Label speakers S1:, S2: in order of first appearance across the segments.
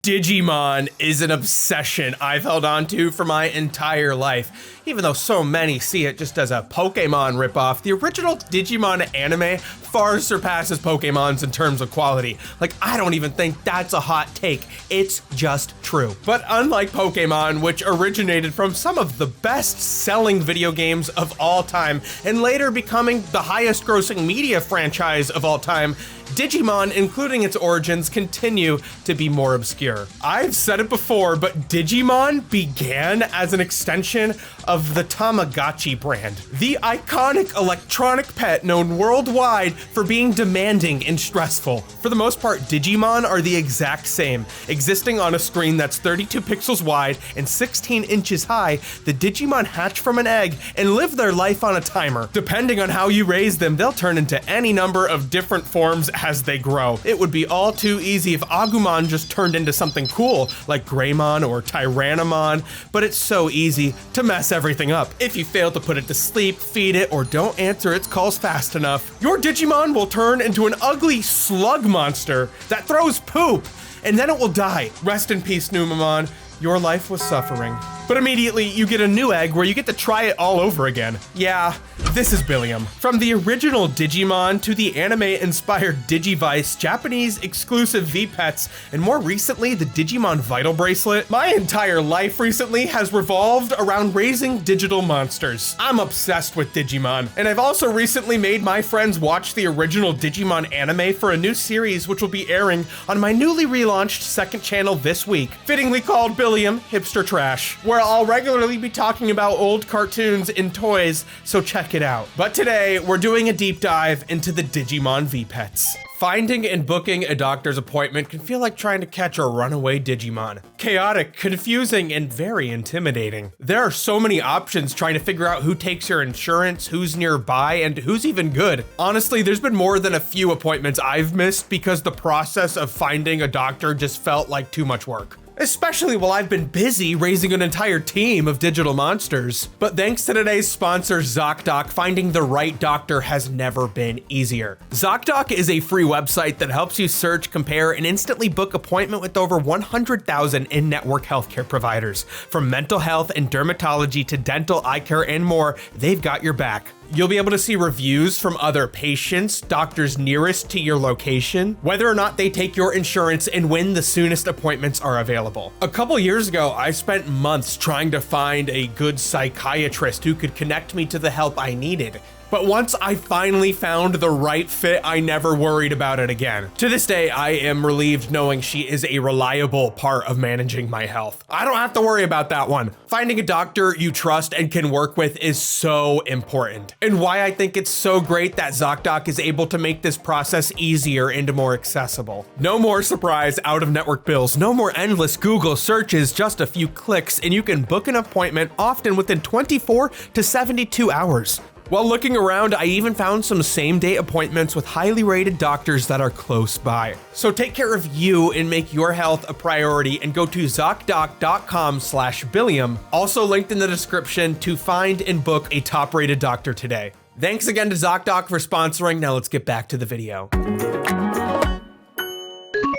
S1: Digimon is an obsession I've held on to for my entire life. Even though so many see it just as a Pokemon ripoff, the original Digimon anime far surpasses Pokemon's in terms of quality. Like, I don't even think that's a hot take, it's just true. But unlike Pokemon, which originated from some of the best-selling video games of all time, and later becoming the highest-grossing media franchise of all time, Digimon, including its origins, continue to be more obscure. I've said it before, but Digimon began as an extension of the Tamagotchi brand, the iconic electronic pet known worldwide for being demanding and stressful. For the most part, Digimon are the exact same. Existing on a screen that's 32 pixels wide and 16 inches high, the Digimon hatch from an egg and live their life on a timer. Depending on how you raise them, they'll turn into any number of different forms as they grow. It would be all too easy if Agumon just turned into something cool, like Greymon or Tyrannomon, but it's so easy to mess everything up. If you fail to put it to sleep, feed it, or don't answer its calls fast enough, your Digimon will turn into an ugly slug monster that throws poop, and then it will die. Rest in peace, Numamon. Your life was suffering. But immediately, you get a new egg where you get to try it all over again. Yeah, this is Billiam. From the original Digimon to the anime-inspired Digivice, Japanese exclusive V-Pets, and more recently, the Digimon Vital Bracelet, my entire life recently has revolved around raising digital monsters. I'm obsessed with Digimon, and I've also recently made my friends watch the original Digimon anime for a new series which will be airing on my newly relaunched second channel this week, fittingly called Billiam Hipster Trash, where I'll regularly be talking about old cartoons and toys, so check it out. But today, we're doing a deep dive into the Digimon V-Pets. Finding and booking a doctor's appointment can feel like trying to catch a runaway Digimon. Chaotic, confusing, and very intimidating. There are so many options trying to figure out who takes your insurance, who's nearby, and who's even good. Honestly, there's been more than a few appointments I've missed because the process of finding a doctor just felt like too much work. Especially while I've been busy raising an entire team of digital monsters. But thanks to today's sponsor, ZocDoc, finding the right doctor has never been easier. ZocDoc is a free website that helps you search, compare, and instantly book appointment with over 100,000 in-network healthcare providers. From mental health and dermatology to dental, eye care, and more, they've got your back. You'll be able to see reviews from other patients, doctors nearest to your location, whether or not they take your insurance, and when the soonest appointments are available. A couple years ago, I spent months trying to find a good psychiatrist who could connect me to the help I needed. But once I finally found the right fit, I never worried about it again. To this day, I am relieved knowing she is a reliable part of managing my health. I don't have to worry about that one. Finding a doctor you trust and can work with is so important. And why I think it's so great that ZocDoc is able to make this process easier and more accessible. No more surprise out-of-network bills, no more endless Google searches, just a few clicks, and you can book an appointment often within 24 to 72 hours. While looking around, I even found some same-day appointments with highly rated doctors that are close by. So take care of you and make your health a priority and go to ZocDoc.com/Billiam, also linked in the description, to find and book a top-rated doctor today. Thanks again to ZocDoc for sponsoring. Now let's get back to the video.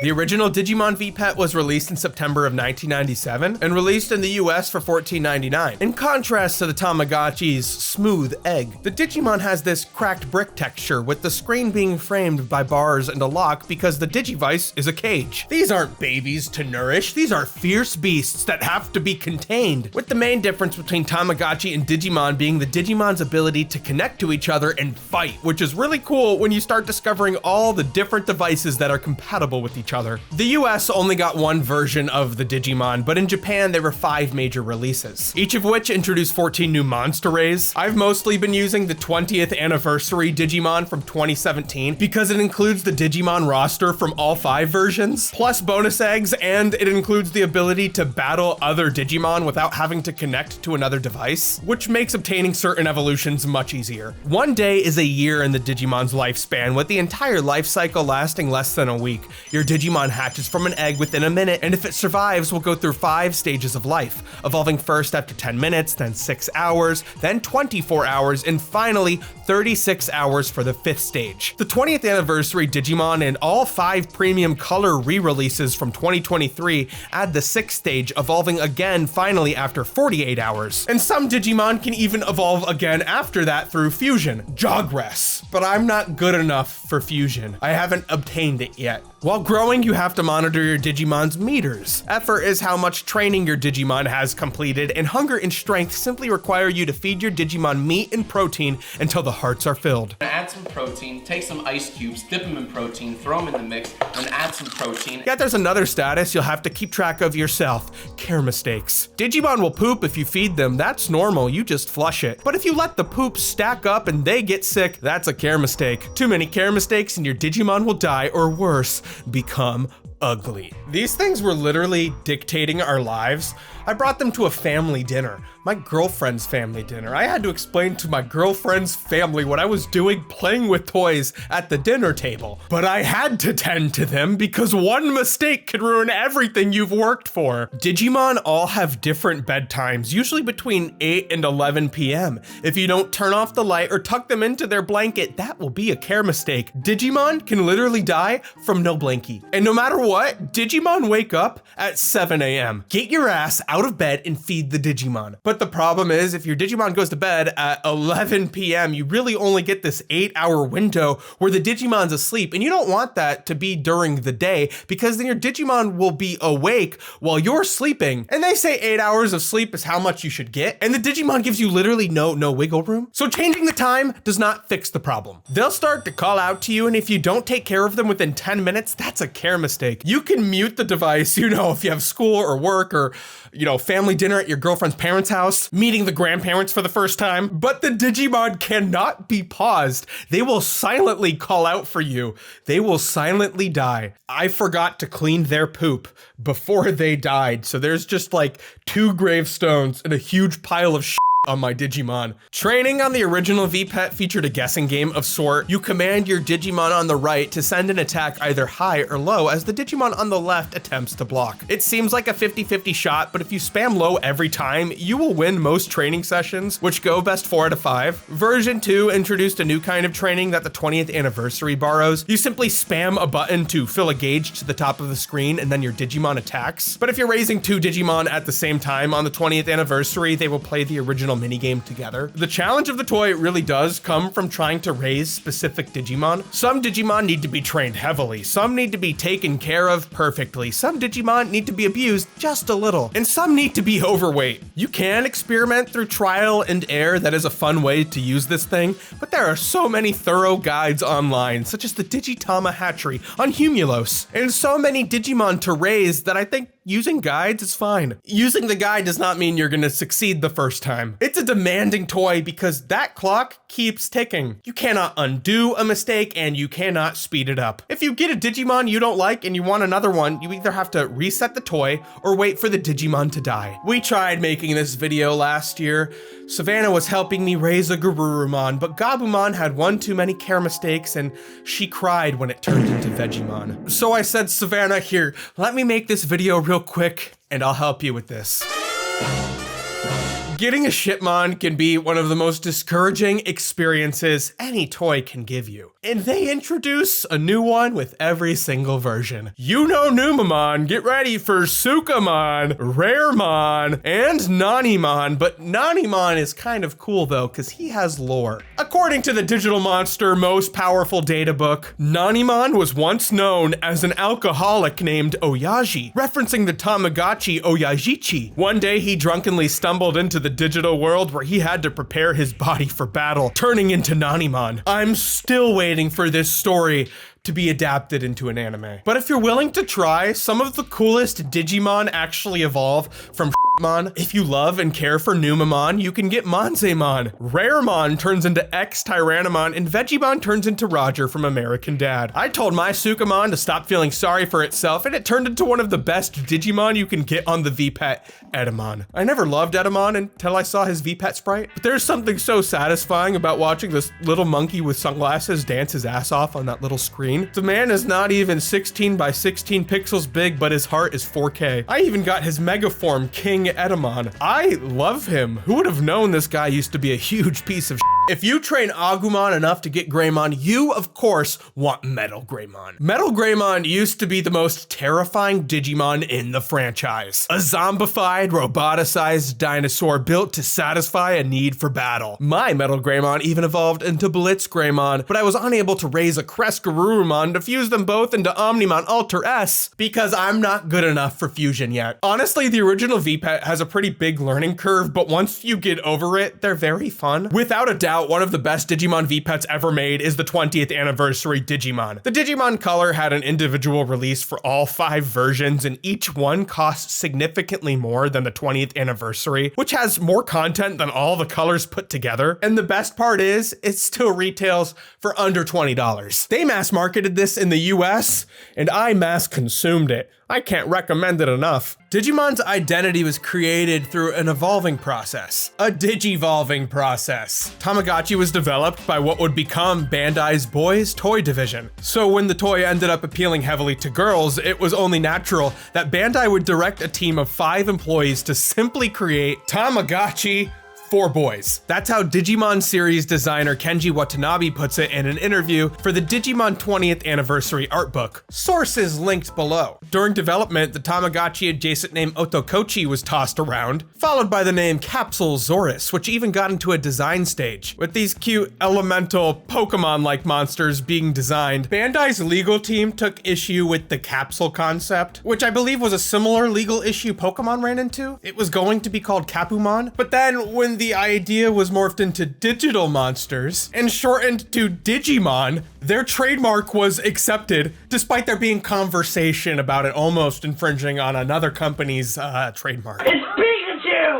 S1: The original Digimon V-Pet was released in September of 1997 and released in the US for $14.99. In contrast to the Tamagotchi's smooth egg, the Digimon has this cracked brick texture with the screen being framed by bars and a lock because the Digivice is a cage. These aren't babies to nourish, these are fierce beasts that have to be contained, with the main difference between Tamagotchi and Digimon being the Digimon's ability to connect to each other and fight, which is really cool when you start discovering all the different devices that are compatible with each other. The US only got one version of the Digimon, but in Japan there were 5 major releases, each of which introduced 14 new monster rays. I've mostly been using the 20th anniversary Digimon from 2017 because it includes the Digimon roster from all 5 versions, plus bonus eggs, and it includes the ability to battle other Digimon without having to connect to another device, which makes obtaining certain evolutions much easier. One day is a year in the Digimon's lifespan, with the entire life cycle lasting less than a week. Your Digimon hatches from an egg within a minute, and if it survives, will go through 5 stages of life, evolving first after 10 minutes, then 6 hours, then 24 hours, and finally 36 hours for the 5th stage. The 20th anniversary Digimon and all 5 premium color re-releases from 2023 add the 6th stage, evolving again finally after 48 hours. And some Digimon can even evolve again after that through fusion, Jogress. But I'm not good enough for fusion. I haven't obtained it yet. While growing, you have to monitor your Digimon's meters. Effort is how much training your Digimon has completed, and hunger and strength simply require you to feed your Digimon meat and protein until the hearts are filled.
S2: Add some protein, take some ice cubes, dip them in protein, throw them in the mix, and add some protein.
S1: Yet there's another status you'll have to keep track of yourself: care mistakes. Digimon will poop if you feed them, that's normal, you just flush it. But if you let the poop stack up and they get sick, that's a care mistake. Too many care mistakes and your Digimon will die, or worse, become ugly. These things were literally dictating our lives. I brought them to a family dinner, my girlfriend's family dinner. I had to explain to my girlfriend's family what I was doing playing with toys at the dinner table. But I had to tend to them because one mistake could ruin everything you've worked for. Digimon all have different bedtimes, usually between 8 and 11 p.m. If you don't turn off the light or tuck them into their blanket, that will be a care mistake. Digimon can literally die from no blankie. And no matter what, Digimon wake up at 7 a.m. Get your ass out of bed and feed the Digimon. But the problem is, if your Digimon goes to bed at 11 p.m., you really only get this 8-hour window where the Digimon's asleep, and you don't want that to be during the day because then your Digimon will be awake while you're sleeping. And they say 8 hours of sleep is how much you should get, and the Digimon gives you literally no wiggle room. So changing the time does not fix the problem. They'll start to call out to you, and if you don't take care of them within 10 minutes, that's a care mistake. You can mute the device, if you have school or work or, family dinner at your girlfriend's parents' house, meeting the grandparents for the first time, but the Digimon cannot be paused. They will silently call out for you. They will silently die. I forgot to clean their poop before they died, so there's just like 2 gravestones and a huge pile of shit on my Digimon. Training on the original V-Pet featured a guessing game of sort. You command your Digimon on the right to send an attack either high or low as the Digimon on the left attempts to block. It seems like a 50-50 shot, but if you spam low every time, you will win most training sessions, which go best 4 out of 5. Version 2 introduced a new kind of training that the 20th anniversary borrows. You simply spam a button to fill a gauge to the top of the screen and then your Digimon attacks. But if you're raising 2 Digimon at the same time on the 20th anniversary, they will play the original minigame together. The challenge of the toy really does come from trying to raise specific Digimon. Some Digimon need to be trained heavily, some need to be taken care of perfectly, some Digimon need to be abused just a little, and some need to be overweight. You can experiment through trial and error. That is a fun way to use this thing, but there are so many thorough guides online, such as the Digitama Hatchery on Humulos, and so many Digimon to raise that I think using guides is fine. Using the guide does not mean you're gonna succeed the first time. It's a demanding toy because that clock keeps ticking. You cannot undo a mistake and you cannot speed it up. If you get a Digimon you don't like and you want another one, you either have to reset the toy or wait for the Digimon to die. We tried making this video last year. Savannah was helping me raise a Garurumon, but Gabumon had one too many care mistakes and she cried when it turned into Vegemon. So I said, Savannah, here, let me make this video real quick and I'll help you with this. Getting a Shipmon can be one of the most discouraging experiences any toy can give you. And they introduce a new one with every single version. Numamon, get ready for Sukamon, Raremon, and Nanimon, but Nanimon is kind of cool though, because he has lore. According to the Digital Monster Most Powerful Data Book, Nanimon was once known as an alcoholic named Oyaji, referencing the Tamagotchi Oyajichi. One day he drunkenly stumbled into the digital world where he had to prepare his body for battle, turning into Nanimon. I'm still waiting for this story to be adapted into an anime. But if you're willing to try, some of the coolest Digimon actually evolve from Mon. If you love and care for Numamon, you can get Monzaemon. Raremon turns into X Tyrannomon, and Vegemon turns into Roger from American Dad. I told my Sukamon to stop feeling sorry for itself, and it turned into one of the best Digimon you can get on the VPET, Edamon. I never loved Edamon until I saw his VPET sprite, but there's something so satisfying about watching this little monkey with sunglasses dance his ass off on that little screen. The man is not even 16 by 16 pixels big, but his heart is 4K. I even got his megaform, King Edamon. I love him. Who would have known this guy used to be a huge piece of shit? If you train Agumon enough to get Greymon, you of course want Metal Greymon. Metal Greymon used to be the most terrifying Digimon in the franchise. A zombified, roboticized dinosaur built to satisfy a need for battle. My Metal Greymon even evolved into Blitz Greymon, but I was unable to raise a Crescarurumon to fuse them both into Omnimon Alter S because I'm not good enough for fusion yet. Honestly, the original VPET has a pretty big learning curve, but once you get over it, they're very fun. Without a doubt, one of the best Digimon VPETs ever made is the 20th anniversary Digimon. The Digimon Color had an individual release for all 5 versions, and each one costs significantly more than the 20th anniversary, which has more content than all the colors put together. And the best part is, it still retails for under $20. They mass marketed this in the US, and I mass consumed it. I can't recommend it enough. Digimon's identity was created through an evolving process, a digivolving process. Tamagotchi was developed by what would become Bandai's boys toy division. So when the toy ended up appealing heavily to girls, it was only natural that Bandai would direct a team of 5 employees to simply create Tamagotchi for boys. That's how Digimon series designer Kenji Watanabe puts it in an interview for the Digimon 20th anniversary art book. Sources linked below. During development, the Tamagotchi adjacent name Otokochi was tossed around, followed by the name Capsule Zorus, which even got into a design stage. With these cute elemental Pokemon-like monsters being designed, Bandai's legal team took issue with the capsule concept, which I believe was a similar legal issue Pokemon ran into. It was going to be called Capumon, but then when the idea was morphed into digital monsters and shortened to Digimon, their trademark was accepted, despite there being conversation about it almost infringing on another company's trademark.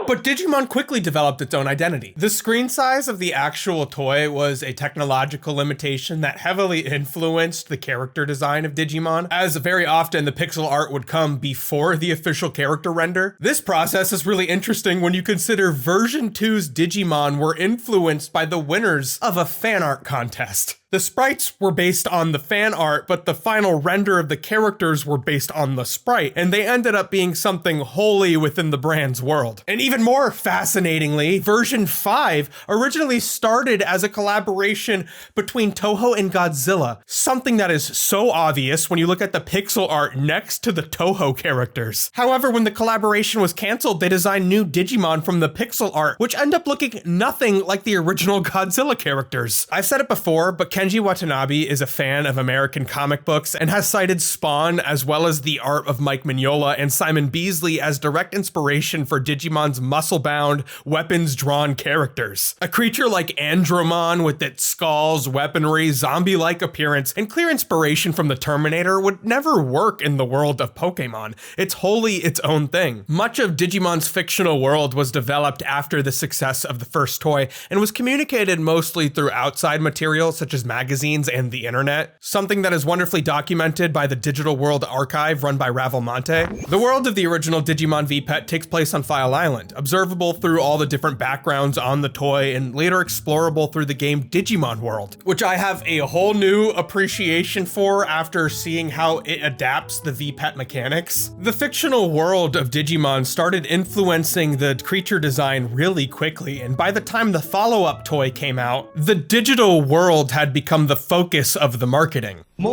S1: But Digimon quickly developed its own identity. The screen size of the actual toy was a technological limitation that heavily influenced the character design of Digimon, as very often the pixel art would come before the official character render. This process is really interesting when you consider version 2's Digimon were influenced by the winners of a fan art contest. The sprites were based on the fan art, but the final render of the characters were based on the sprite, and they ended up being something wholly within the brand's world. And even more fascinatingly, version 5 originally started as a collaboration between Toho and Godzilla, something that is so obvious when you look at the pixel art next to the Toho characters. However, when the collaboration was canceled, they designed new Digimon from the pixel art, which end up looking nothing like the original Godzilla characters. I've said it before, but Kenji Watanabe is a fan of American comic books and has cited Spawn as well as the art of Mike Mignola and Simon Beasley as direct inspiration for Digimon's muscle-bound, weapons-drawn characters. A creature like Andromon with its skulls, weaponry, zombie-like appearance, and clear inspiration from the Terminator would never work in the world of Pokemon. It's wholly its own thing. Much of Digimon's fictional world was developed after the success of the first toy and was communicated mostly through outside material such as magazines and the internet, something that is wonderfully documented by the Digital World Archive run by Ravelmonte. The world of the original Digimon VPET takes place on File Island, observable through all the different backgrounds on the toy and later explorable through the game Digimon World, which I have a whole new appreciation for after seeing how it adapts the VPET mechanics. The fictional world of Digimon started influencing the creature design really quickly, and by the time the follow-up toy came out, the digital world had become the focus of the marketing.
S3: The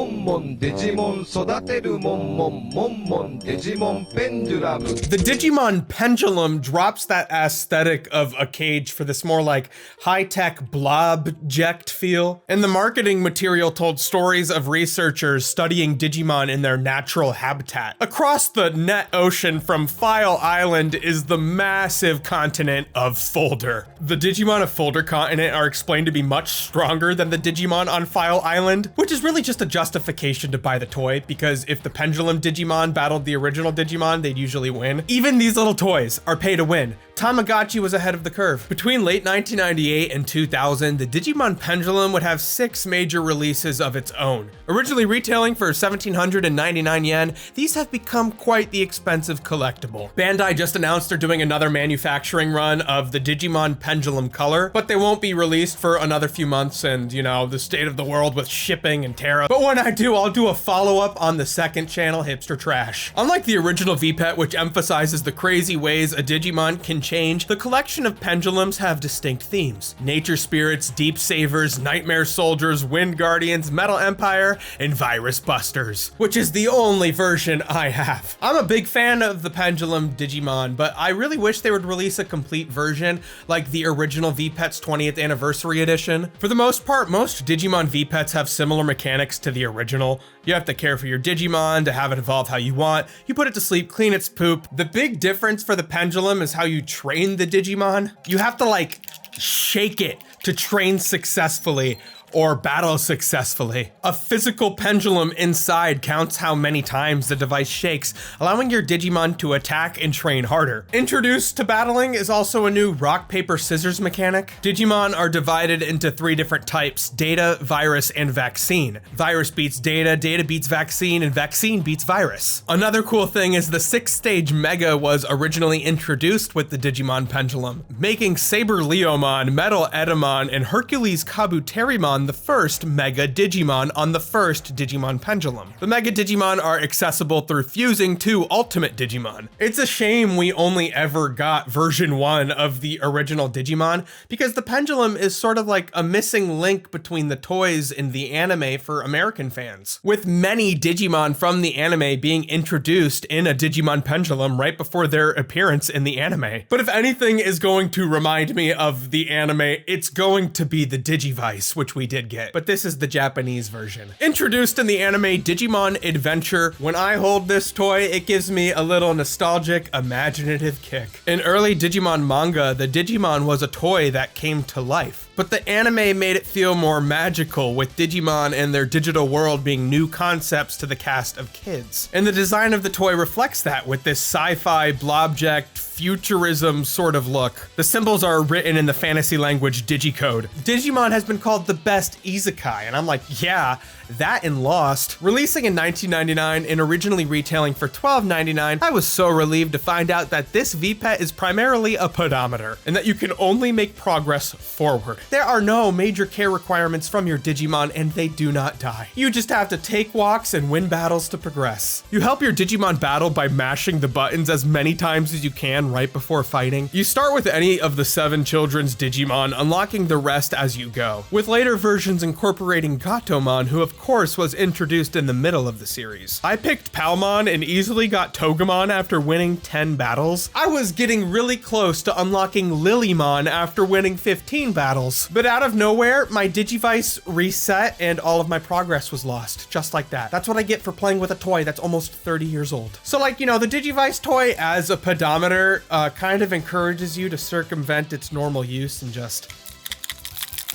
S1: Digimon Pendulum drops that aesthetic of a cage for this more like high-tech blobject feel, and the marketing material told stories of researchers studying Digimon in their natural habitat. Across the net ocean from File Island is the massive continent of Folder. The Digimon of Folder continent are explained to be much stronger than the Digimon on File Island, which is really just a justification to buy the toy, because if the Pendulum Digimon battled the original Digimon, they'd usually win. Even these little toys are pay to win. Tamagotchi was ahead of the curve. Between late 1998 and 2000, the Digimon Pendulum would have 6 major releases of its own. Originally retailing for 1,799 yen, these have become quite the expensive collectible. Bandai just announced they're doing another manufacturing run of the Digimon Pendulum Color, but they won't be released for another few months, and you know, the state of the world with shipping and tariffs. But when I do, I'll do a follow-up on the second channel, Hipster Trash. Unlike the original V-Pet, which emphasizes the crazy ways a Digimon can change, the collection of pendulums have distinct themes. Nature spirits, deep savers, nightmare soldiers, wind guardians, metal empire, and virus busters, which is the only version I have. I'm a big fan of the Pendulum Digimon, but I really wish they would release a complete version like the original V-Pet's 20th anniversary edition. For the most part, most Digimon V-Pets have similar mechanics to the original. You have to care for your Digimon to have it evolve how you want. You put it to sleep, clean its poop. The big difference for the Pendulum is how you train the Digimon. You have to like shake it to train successfully or battle successfully. A physical pendulum inside counts how many times the device shakes, allowing your Digimon to attack and train harder. Introduced to battling is also a new rock, paper, scissors mechanic. Digimon are divided into 3 different types: data, virus, and vaccine. Virus beats data, data beats vaccine, and vaccine beats virus. Another cool thing is the 6-stage Mega was originally introduced with the Digimon Pendulum, making Saber Leomon, Metal Edamon, and Hercules Kabuterimon the first Mega Digimon on the first Digimon Pendulum. The Mega Digimon are accessible through fusing to Ultimate Digimon. It's a shame we only ever got version 1 of the original Digimon, because the Pendulum is sort of like a missing link between the toys and the anime for American fans, with many Digimon from the anime being introduced in a Digimon Pendulum right before their appearance in the anime. But if anything is going to remind me of the anime, it's going to be the Digivice, which we did get, but this is the Japanese version. Introduced in the anime Digimon Adventure, when I hold this toy, it gives me a little nostalgic, imaginative kick. In early Digimon manga, the Digimon was a toy that came to life, but the anime made it feel more magical, with Digimon and their digital world being new concepts to the cast of kids. And the design of the toy reflects that, with this sci-fi, blobject, futurism sort of look. The symbols are written in the fantasy language Digicode. Digimon has been called the best isekai, and I'm like, yeah, that and Lost. Releasing in 1999 and originally retailing for $12.99, I was so relieved to find out that this V-Pet is primarily a pedometer, and that you can only make progress forward. There are no major care requirements from your Digimon, and they do not die. You just have to take walks and win battles to progress. You help your Digimon battle by mashing the buttons as many times as you can right before fighting. You start with any of the 7 children's Digimon, unlocking the rest as you go, with later versions incorporating Gatomon, who of course was introduced in the middle of the series. I picked Palmon and easily got Togemon after winning 10 battles. I was getting really close to unlocking Lilymon after winning 15 battles, but out of nowhere, my Digivice reset and all of my progress was lost, just like that. That's what I get for playing with a toy that's almost 30 years old. So like, you know, the Digivice toy as a pedometer kind of encourages you to circumvent its normal use and just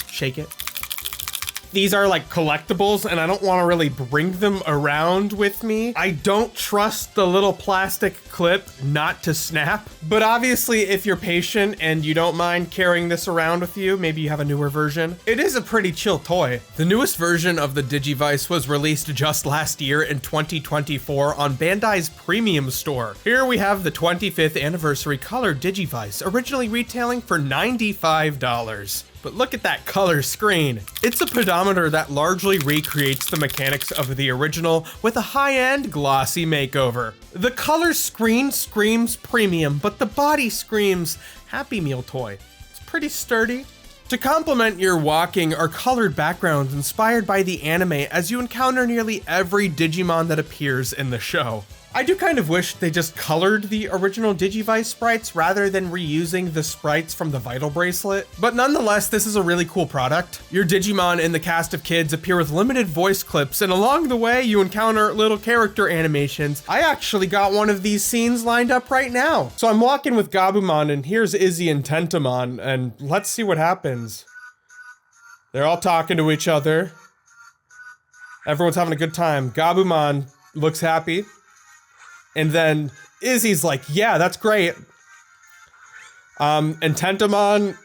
S1: shake it. These are like collectibles and I don't want to really bring them around with me. I don't trust the little plastic clip not to snap, but obviously if you're patient and you don't mind carrying this around with you, maybe you have a newer version. It is a pretty chill toy. The newest version of the Digivice was released just last year in 2024 on Bandai's premium store. Here we have the 25th anniversary color Digivice, originally retailing for $95. But look at that color screen. It's a pedometer that largely recreates the mechanics of the original with a high-end glossy makeover. The color screen screams premium, but the body screams Happy Meal toy. It's pretty sturdy. To complement your walking are colored backgrounds inspired by the anime as you encounter nearly every Digimon that appears in the show. I do kind of wish they just colored the original Digivice sprites rather than reusing the sprites from the Vital Bracelet, but nonetheless, this is a really cool product. Your Digimon and the cast of kids appear with limited voice clips, and along the way, you encounter little character animations. I actually got one of these scenes lined up right now. So I'm walking with Gabumon, and here's Izzy and Tentamon, and let's see what happens. They're all talking to each other. Everyone's having a good time. Gabumon looks happy. And then Izzy's like, yeah, that's great. And Tentamon,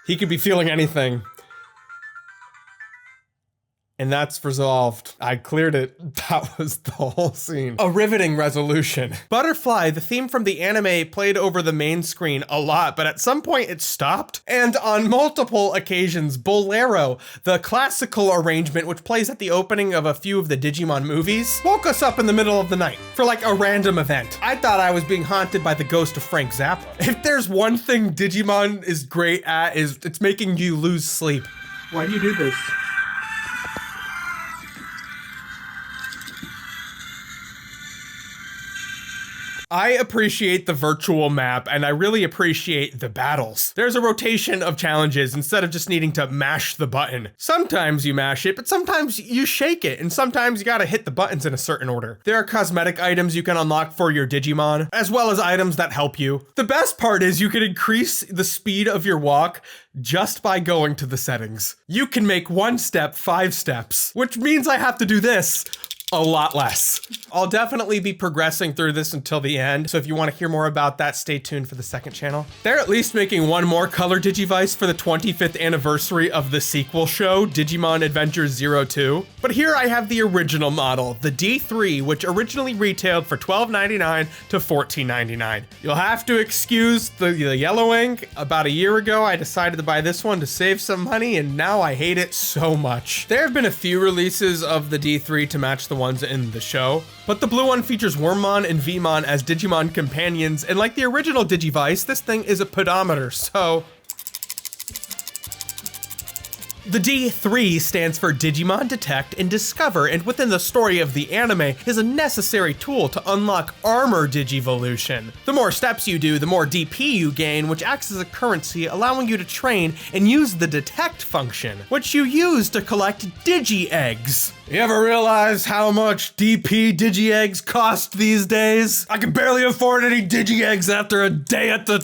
S1: he could be feeling anything. And that's resolved. I cleared it. That was the whole scene. A riveting resolution. Butterfly, the theme from the anime, played over the main screen a lot, but at some point it stopped. And on multiple occasions, Bolero, the classical arrangement which plays at the opening of a few of the Digimon movies, woke us up in the middle of the night for like a random event. I thought I was being haunted by the ghost of Frank Zappa. If there's one thing Digimon is great at, is it's making you lose sleep.
S3: Why do you do this?
S1: I appreciate the virtual map, and I really appreciate the battles. There's a rotation of challenges instead of just needing to mash the button. Sometimes you mash it, but sometimes you shake it, and sometimes you gotta hit the buttons in a certain order. There are cosmetic items you can unlock for your Digimon, as well as items that help you. The best part is you can increase the speed of your walk just by going to the settings. You can make 1 step 5 steps, which means I have to do this a lot less. I'll definitely be progressing through this until the end, so if you want to hear more about that, stay tuned for the second channel. They're at least making one more color Digivice for the 25th anniversary of the sequel show, Digimon Adventures 02. But here I have the original model, the D3, which originally retailed for $12.99 to $14.99. You'll have to excuse the yellow ink. About a year ago, I decided to buy this one to save some money, and now I hate it so much. There have been a few releases of the D3 to match the ones in the show, but the blue one features Wormmon and Vmon as Digimon companions, and like the original Digivice, this thing is a pedometer, so the D3 stands for Digimon Detect and Discover, and within the story of the anime is a necessary tool to unlock Armor Digivolution. The more steps you do, the more DP you gain, which acts as a currency, allowing you to train and use the Detect function, which you use to collect Digi-Eggs. You ever realize how much DP Digi-Eggs cost these days? I can barely afford any Digi-Eggs after a day at the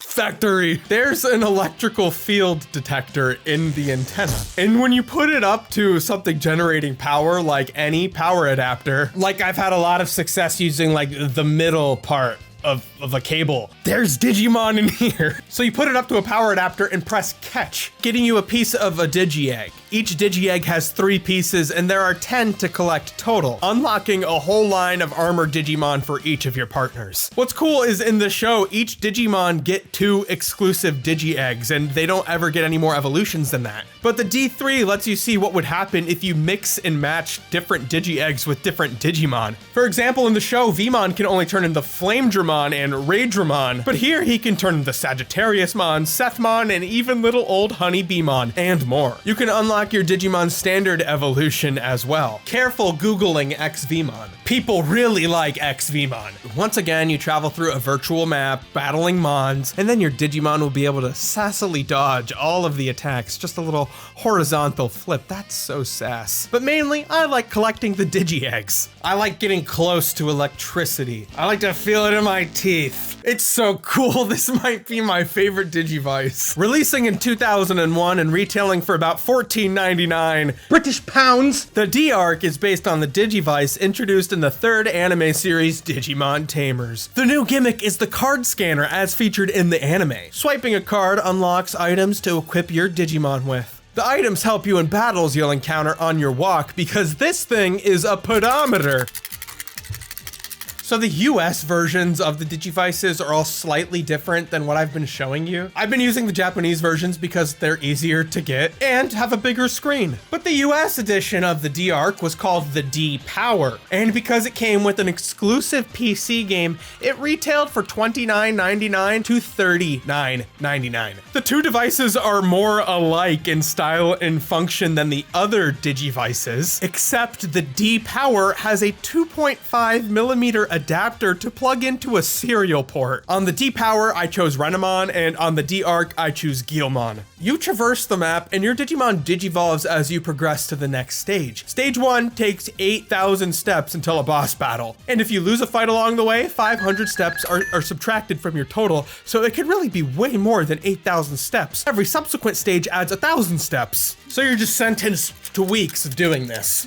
S1: factory. There's an electrical field detector in the antenna, and when you put it up to something generating power, like any power adapter, like I've had a lot of success using like the middle part of a cable, there's Digimon in here. So you put it up to a power adapter and press catch, getting you a piece of a Digi-Egg. Each Digi-Egg has 3 pieces, and there are 10 to collect total, unlocking a whole line of armored Digimon for each of your partners. What's cool is in the show, each Digimon get 2 exclusive Digi-Eggs, and they don't ever get any more evolutions than that. But the D3 lets you see what would happen if you mix and match different Digi-Eggs with different Digimon. For example, in the show, Vmon can only turn into Flamedramon and Raydramon, but here he can turn into Sagittariusmon, Sethmon, and even little old Honey Beemon, and more. You can unlock your Digimon standard evolution as well. Careful Googling XVmon. People really like XVmon. Once again, you travel through a virtual map, battling Mons, and then your Digimon will be able to sassily dodge all of the attacks. Just a little horizontal flip. That's so sass. But mainly, I like collecting the Digi-Eggs. I like getting close to electricity. I like to feel it in my teeth. It's so cool. This might be my favorite Digivice. Releasing in 2001 and retailing for about $14.99 British pounds, the D-Ark is based on the Digivice introduced in the 3rd anime series Digimon Tamers. The new gimmick is the card scanner as featured in the anime. Swiping a card unlocks items to equip your Digimon with. The items help you in battles you'll encounter on your walk because this thing is a pedometer. So the US versions of the Digivices are all slightly different than what I've been showing you. I've been using the Japanese versions because they're easier to get and have a bigger screen. But the US edition of the D-Ark was called the D-Power, and because it came with an exclusive PC game, it retailed for $29.99 to $39.99. The two devices are more alike in style and function than the other Digivices, except the D-Power has a 2.5mm adapter to plug into a serial port. On the D-Power, I chose Renamon, and on the D-Ark, I choose Guilmon. You traverse the map, and your Digimon digivolves as you progress to the next stage. Stage 1 takes 8,000 steps until a boss battle, and if you lose a fight along the way, 500 steps are subtracted from your total, so it could really be way more than 8,000 steps. Every subsequent stage adds 1,000 steps, so you're just sentenced to weeks of doing this.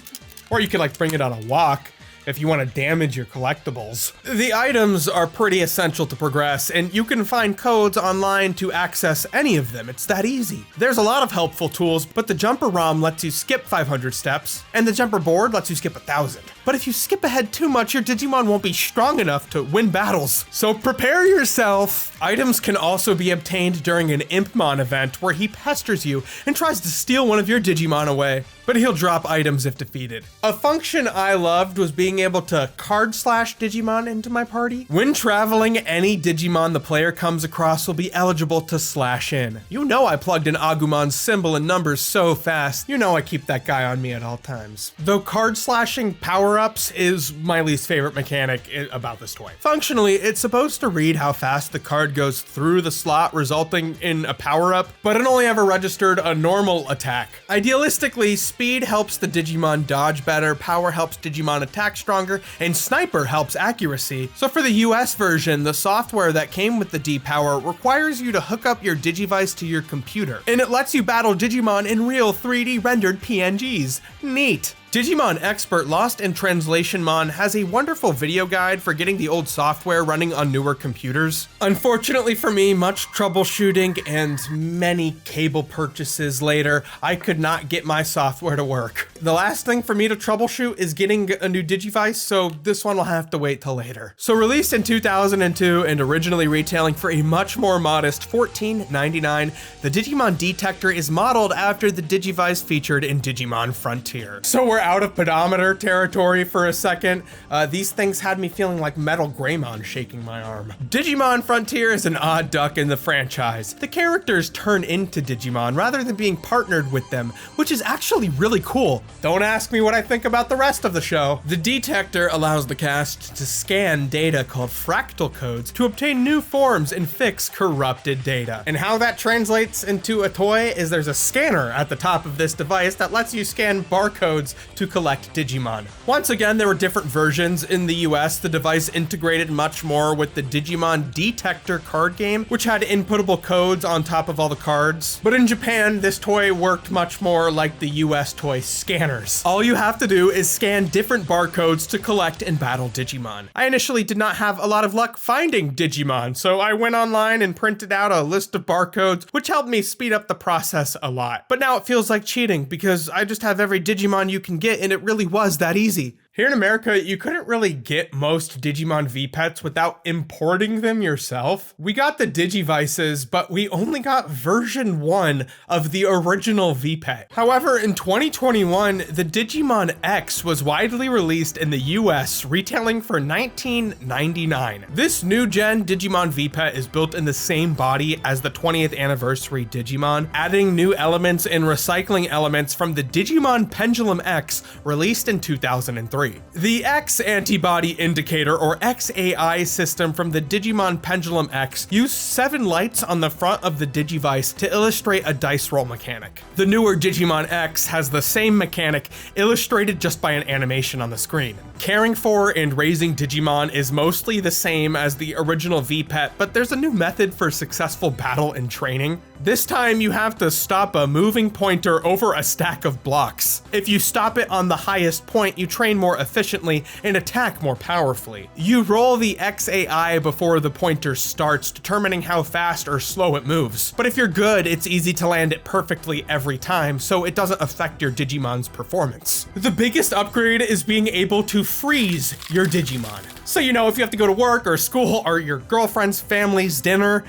S1: Or you could like bring it on a walk if you want to damage your collectibles. The items are pretty essential to progress, and you can find codes online to access any of them. It's that easy. There's a lot of helpful tools, but the jumper ROM lets you skip 500 steps, and the jumper board lets you skip 1,000. But if you skip ahead too much, your Digimon won't be strong enough to win battles. So prepare yourself. Items can also be obtained during an Impmon event where he pesters you and tries to steal one of your Digimon away, but he'll drop items if defeated. A function I loved was being able to card slash Digimon into my party. When traveling, any Digimon the player comes across will be eligible to slash in. You know I plugged in Agumon's symbol and numbers so fast. You know I keep that guy on me at all times. Though card slashing power-ups is my least favorite mechanic about this toy. Functionally, it's supposed to read how fast the card goes through the slot, resulting in a power-up, but it only ever registered a normal attack. Idealistically, speed helps the Digimon dodge better, power helps Digimon attack stronger, and sniper helps accuracy. So for the US version, the software that came with the D-Power requires you to hook up your Digivice to your computer, and it lets you battle Digimon in real 3D rendered PNGs. Neat. Digimon Expert Lost in Translation Mon has a wonderful video guide for getting the old software running on newer computers. Unfortunately for me, much troubleshooting and many cable purchases later, I could not get my software to work. The last thing for me to troubleshoot is getting a new Digivice, so this one will have to wait till later. So released in 2002 and originally retailing for a much more modest $14.99, the Digimon Detector is modeled after the Digivice featured in Digimon Frontier. So we're out of pedometer territory for a second. These things had me feeling like Metal Greymon shaking my arm. Digimon Frontier is an odd duck in the franchise. The characters turn into Digimon rather than being partnered with them, which is actually really cool. Don't ask me what I think about the rest of the show. The Detector allows the cast to scan data called fractal codes to obtain new forms and fix corrupted data. And how that translates into a toy is there's a scanner at the top of this device that lets you scan barcodes to collect Digimon. Once again, there were different versions. In the US, the device integrated much more with the Digimon Detector card game, which had inputtable codes on top of all the cards. But in Japan, this toy worked much more like the US toy scanners. All you have to do is scan different barcodes to collect and battle Digimon. I initially did not have a lot of luck finding Digimon, so I went online and printed out a list of barcodes, which helped me speed up the process a lot. But now it feels like cheating because I just have every Digimon you can get, and it really was that easy. Here in America, you couldn't really get most Digimon V-Pets without importing them yourself. We got the Digivices, but we only got version 1 of the original V-Pet. However, in 2021, the Digimon X was widely released in the US, retailing for $19.99. This new gen Digimon V-Pet is built in the same body as the 20th anniversary Digimon, adding new elements and recycling elements from the Digimon Pendulum X, released in 2003. The X antibody indicator, or XAI system from the Digimon Pendulum X, used 7 lights on the front of the Digivice to illustrate a dice roll mechanic. The newer Digimon X has the same mechanic, illustrated just by an animation on the screen. Caring for and raising Digimon is mostly the same as the original V-Pet, but there's a new method for successful battle and training. This time you have to stop a moving pointer over a stack of blocks. If you stop it on the highest point, you train more efficiently and attack more powerfully. You roll the XAI before the pointer starts, determining how fast or slow it moves. But if you're good, it's easy to land it perfectly every time, so it doesn't affect your Digimon's performance. The biggest upgrade is being able to freeze your Digimon. So you know, if you have to go to work or school or your girlfriend's family's dinner,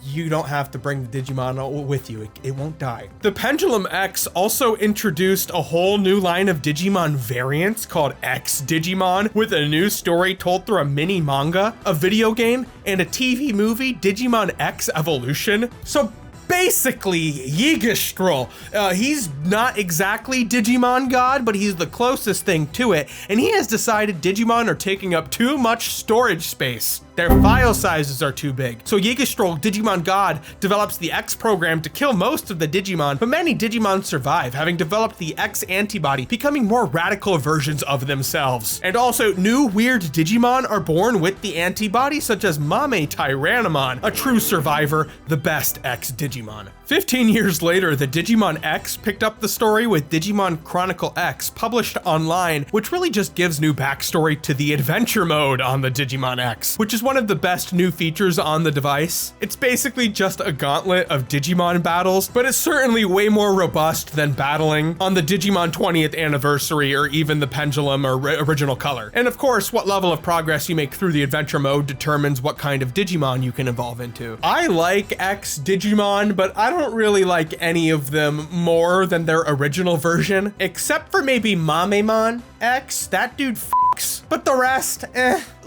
S1: you don't have to bring the Digimon with you. It won't die. The Pendulum X also introduced a whole new line of Digimon variants called X Digimon, with a new story told through a mini manga, a video game, and a TV movie, Digimon X Evolution. So basically, Yggdrasil. He's not exactly Digimon God, but he's the closest thing to it, and he has decided Digimon are taking up too much storage space. their file sizes are too big. So Yigastroll, Digimon God, develops the X program to kill most of the Digimon, but many Digimon survive, having developed the X antibody, becoming more radical versions of themselves. And also, new weird Digimon are born with the antibody, such as Mame Tyrannomon, a true survivor, the best X Digimon. 15 years later, the Digimon X picked up the story with Digimon Chronicle X, published online, which really just gives new backstory to the adventure mode on the Digimon X, which is one of the best new features on the device. It's basically just a gauntlet of Digimon battles, but it's certainly way more robust than battling on the Digimon 20th anniversary or even the Pendulum or original color. And of course, what level of progress you make through the adventure mode determines what kind of Digimon you can evolve into. I like X Digimon, but I don't really like any of them more than their original version, except for maybe Mamemon X. That dude f***s. But the rest,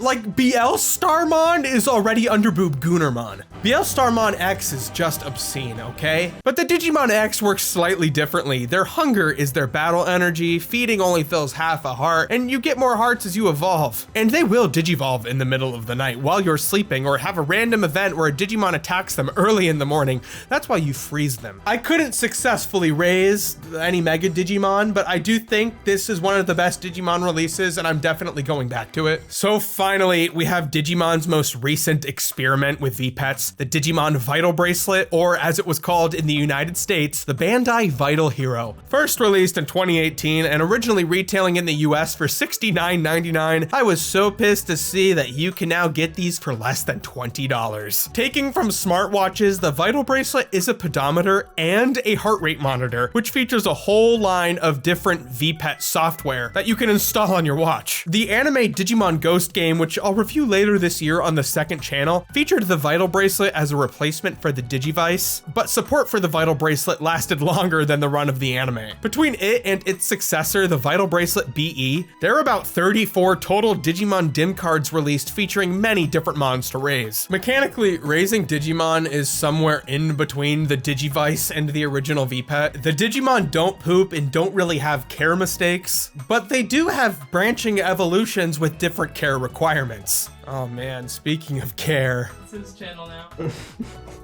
S1: Like BL Starmon is already underboob Goonermon. BL Starmon X is just obscene, okay? But the Digimon X works slightly differently. Their hunger is their battle energy, feeding only fills half a heart, and you get more hearts as you evolve. And they will digivolve in the middle of the night while you're sleeping, or have a random event where a Digimon attacks them early in the morning. That's why you freeze them. I couldn't successfully raise any Mega Digimon, but I do think this is one of the best Digimon releases, and I'm definitely going back to it. So finally, we have Digimon's most recent experiment with V-Pets, the Digimon Vital Bracelet, or as it was called in the United States, the Bandai Vital Hero. First released in 2018 and originally retailing in the US for $69.99, I was so pissed to see that you can now get these for less than $20. Taking from smartwatches, the Vital Bracelet is a pedometer and a heart rate monitor, which features a whole line of different V-Pet software that you can install on your watch. The anime Digimon Ghost game, which I'll review later this year on the second channel, featured the Vital Bracelet as a replacement for the Digivice, but support for the Vital Bracelet lasted longer than the run of the anime. Between it and its successor, the Vital Bracelet BE, there are about 34 total Digimon DIM cards released featuring many different mons to raise. Mechanically, raising Digimon is somewhere in between the Digivice and the original V-Pet. The Digimon don't poop and don't really have care mistakes, but they do have branching evolutions with different care requirements. Oh man, speaking of care.
S3: It's his channel now.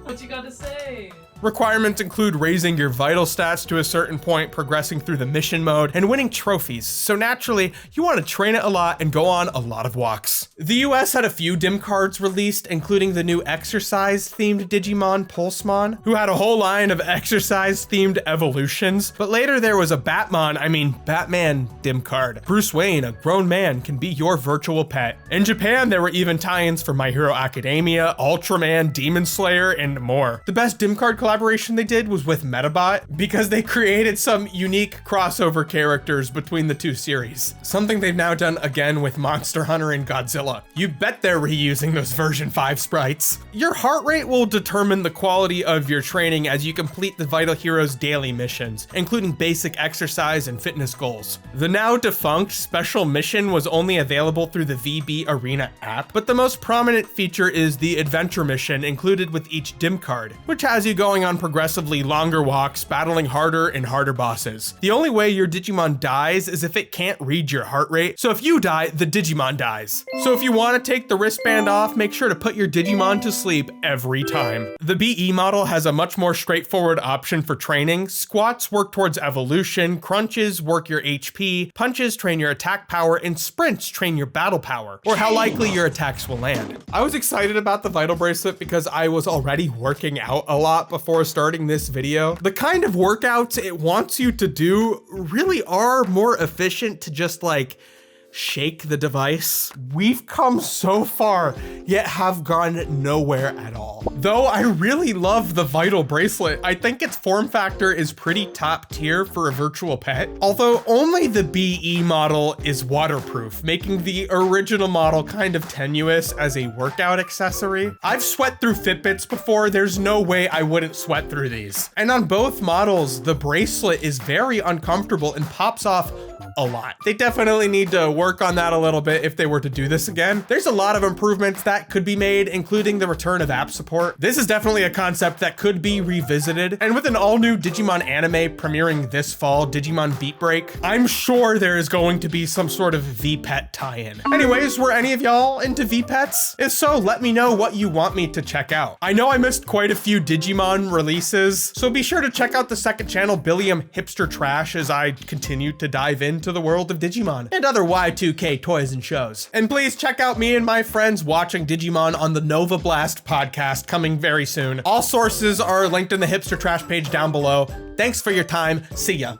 S3: What you got to say?
S1: Requirements include raising your vital stats to a certain point, progressing through the mission mode, and winning trophies. So naturally, you want to train it a lot and go on a lot of walks. The US had a few DIM cards released, including the new exercise-themed Digimon Pulsemon, who had a whole line of exercise-themed evolutions. But later there was a Batman DIM card. Bruce Wayne, a grown man, can be your virtual pet. In Japan, there were even tie-ins for My Hero Academia, Ultraman, Demon Slayer, and more. The best DIM card collaboration they did was with Metabot, because they created some unique crossover characters between the two series. Something they've now done again with Monster Hunter and Godzilla. You bet they're reusing those version 5 sprites. Your heart rate will determine the quality of your training as you complete the Vital Hero's daily missions, including basic exercise and fitness goals. The now defunct special mission was only available through the VB Arena app, but the most prominent feature is the adventure mission included with each DIM card, which has you going on progressively longer walks, battling harder and harder bosses. The only way your Digimon dies is if it can't read your heart rate, so if you die, the Digimon dies. So if you want to take the wristband off, make sure to put your Digimon to sleep every time. The BE model has a much more straightforward option for training. Squats work towards evolution, crunches work your HP, punches train your attack power, and sprints train your battle power, or how likely your attacks will land. I was excited about the Vital Bracelet because I was already working out a lot before starting this video. The kind of workouts it wants you to do really are more efficient to just like shake the device. We've come so far, yet have gone nowhere at all. Though I really love the Vital Bracelet, I think its form factor is pretty top tier for a virtual pet. Although only the BE model is waterproof, making the original model kind of tenuous as a workout accessory. I've sweat through Fitbits before, there's no way I wouldn't sweat through these. And on both models, the bracelet is very uncomfortable and pops off a lot. They definitely need to work on that a little bit if they were to do this again. There's a lot of improvements that could be made, including the return of app support. This is definitely a concept that could be revisited. And with an all new Digimon anime premiering this fall, Digimon Beat Break, I'm sure there is going to be some sort of V-Pet tie-in. Anyways, were any of y'all into V-Pets? If so, let me know what you want me to check out. I know I missed quite a few Digimon releases, so be sure to check out the second channel, Billiam Hipster Trash, as I continue to dive into the world of Digimon and other Y2K toys and shows. And please check out me and my friends watching Digimon on the Nova Blast podcast coming very soon. All sources are linked in the Hipster Trash page down below. Thanks for your time. See ya.